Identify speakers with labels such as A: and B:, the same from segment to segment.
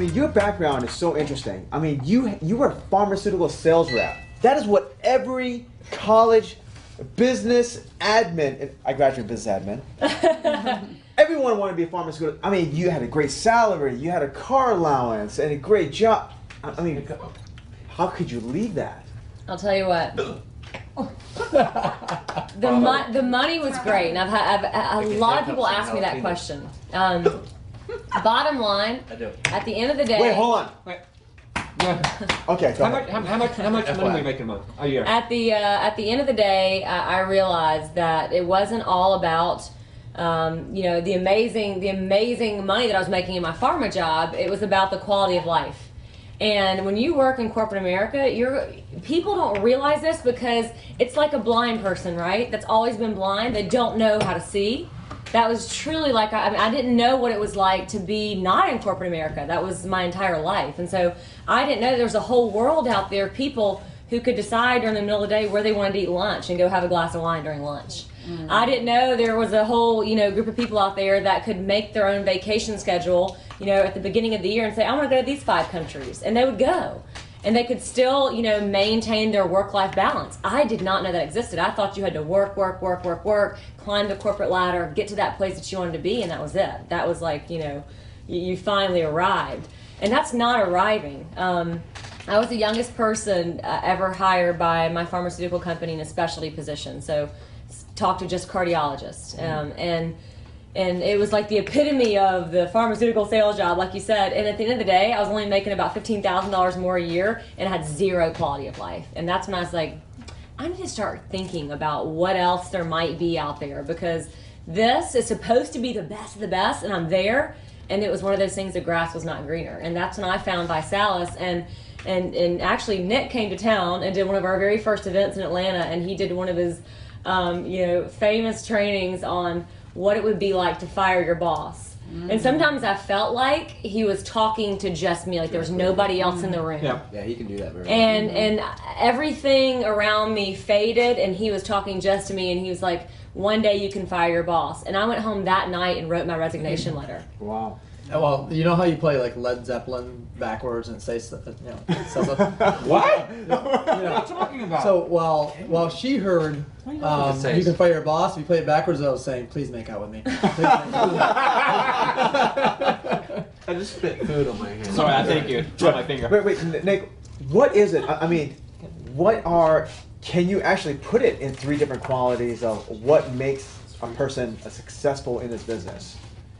A: mean, your background is so interesting. I mean, you were a pharmaceutical sales rep. That is what every college business admin, and I graduated business admin. Everyone wanted to be a pharmaceutical. I mean, you had a great salary, you had a car allowance, and a great job. I mean, how could you leave that?
B: I'll tell you what. The money was great, and I've had a lot of people ask me that question. Bottom line, at the end of the day.
A: Wait, hold on.
C: Wait.
A: Okay, go ahead.
C: How much money are we making a month? A year?
B: At the end of the day, I realized that it wasn't all about the amazing money that I was making in my pharma job. It was about the quality of life. And when you work in corporate America, people don't realize this because it's like a blind person, right? That's always been blind. They don't know how to see. That was truly like, I didn't know what it was like to be not in corporate America. That was my entire life. And so I didn't know there was a whole world out there, people who could decide during the middle of the day where they wanted to eat lunch and go have a glass of wine during lunch. Mm. I didn't know there was a whole, group of people out there that could make their own vacation schedule, at the beginning of the year and say, I want to go to these 5 countries. And they would go. And they could still, maintain their work-life balance. I did not know that existed. I thought you had to work, climb the corporate ladder, get to that place that you wanted to be, and that was it. That was like, you finally arrived. And that's not arriving. I was the youngest person ever hired by my pharmaceutical company in a specialty position. So talk to just cardiologists. And it was like the epitome of the pharmaceutical sales job, like you said. And at the end of the day, I was only making about $15,000 more a year and I had zero quality of life. And that's when I was like, I need to start thinking about what else there might be out there, because this is supposed to be the best of the best, and I'm there. And it was one of those things, the grass was not greener. And that's when I found Visalus. And actually, Nick came to town and did one of our very first events in Atlanta, and he did one of his famous trainings on what it would be like to fire your boss. Mm-hmm. And sometimes I felt like he was talking to just me, like there was nobody else in the room.
D: Yeah, he can do that very well.
B: And everything around me faded, and he was talking just to me, and he was like, one day you can fire your boss. And I went home that night and wrote my resignation letter.
A: Wow.
E: Well, you know how you play like Led Zeppelin backwards and say stuff,
C: What? What are you talking about?
E: So while she heard you can fire your boss, if you play it backwards, I was saying, please make out with me.
D: I just spit food on my hand.
C: Sorry, I thank you. Drop my finger.
A: Wait, Nick, what is it? I mean, can you actually put it in 3 different qualities of what makes a person successful in this business?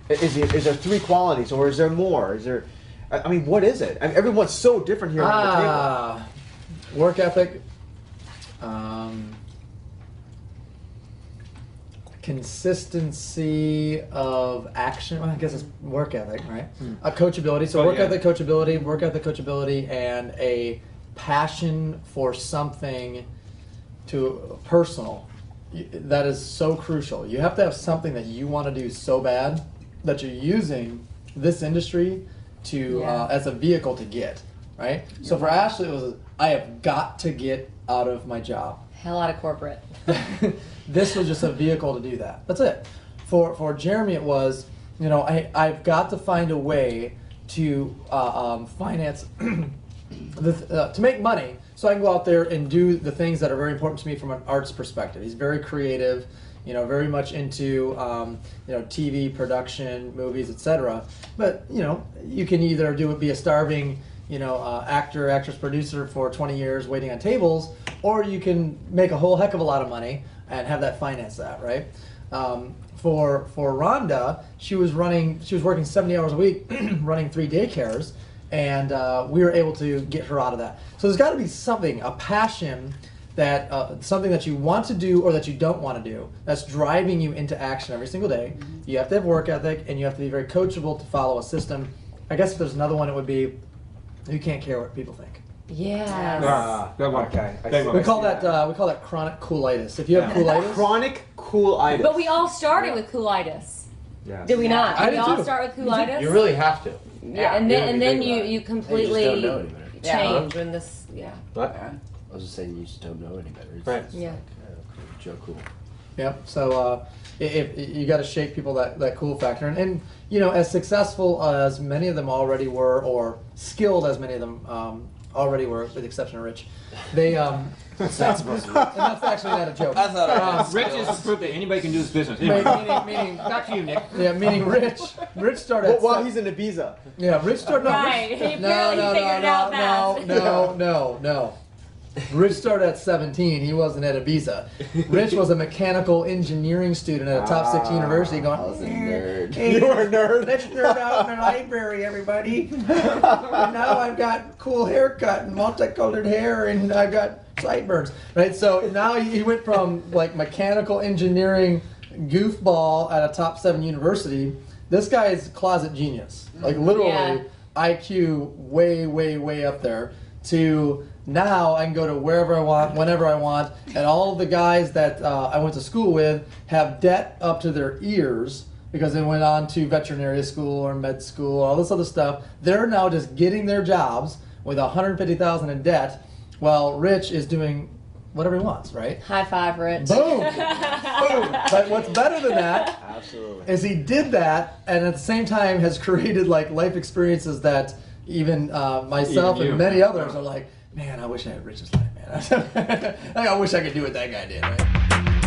A: Is there 3 qualities, or is there more? What is it? I mean, everyone's so different here on the table.
E: Work ethic, consistency of action. Well, I guess it's work ethic, right? Coachability. So work ethic, coachability, and a passion for something personal. That is so crucial. You have to have something that you want to do so bad that you're using this industry to as a vehicle to get, right? So for Ashley, it was, I have got to get out of my job.
B: Hell out of corporate.
E: This was just a vehicle to do that. That's it. For Jeremy, it was, I've got to find a way to finance, to make money so I can go out there and do the things that are very important to me from an arts perspective. He's very creative, very much into TV production, movies, etc. But you can either be a starving actor, actress, producer for 20 years waiting on tables, or you can make a whole heck of a lot of money and have that finance that, right? For Rhonda, she was working 70 hours a week, running 3 daycares, and we were able to get her out of that. So there's got to be something, a passion, that something that you want to do or that you don't want to do, that's driving you into action every single day. Mm-hmm. You have to have work ethic, and you have to be very coachable to follow a system. I guess if there's another one, it would be you can't care what people think.
B: Yeah.
A: Okay.
E: We call that chronic coolitis. If you have coolitis,
A: chronic coolitis.
B: But we all started with coolitis.
A: Yeah.
B: Did we not?
E: I
B: Did we
E: did
B: all
E: too.
B: start with coolitis?
D: You really have to.
B: Yeah, and then you completely
D: just don't know any better.
B: change when this. Yeah.
D: What? I was just saying, you just don't know any better. It's
C: Right.
D: just
B: Yeah.
D: like, Joe Cool.
E: Yep. So if you got to shake people that cool factor, and you know, as successful as many of them already were, or skilled as many of them already were, with the exception of Rich, they
A: That's supposed to be.
E: and that's actually not a joke.
C: I thought Rich is the proof that anybody can do this business. Anyway,
E: meaning
C: back to you, Nick.
E: yeah, meaning Rich started.
A: Well, while he's in Ibiza.
E: Yeah, Rich started.
B: Right. He apparently figured it out fast.
E: No. Rich started at 17. He wasn't at Ibiza. Rich was a mechanical engineering student at a top 6 university going, I was a nerd. Hey,
A: You were a nerd.
E: let's nerd out in the library, everybody. And now I've got cool haircut and multicolored hair and I've got sideburns. Right? So now he went from like mechanical engineering goofball at a top 7 university. This guy is closet genius. Like literally
B: Yeah.
E: IQ way up there, to now I can go to wherever I want, whenever I want, and all of the guys that I went to school with have debt up to their ears because they went on to veterinary school or med school, all this other stuff. They're now just getting their jobs with $150,000 in debt, while Rich is doing whatever he wants, right?
B: High five, Rich.
E: Boom! Boom! But what's better than that
A: Absolutely.
E: is he did that, and at the same time has created like life experiences that even myself
C: Even you.
E: and many others are like, man, I wish I had Rich's life, man. I wish I could do what that guy did, right?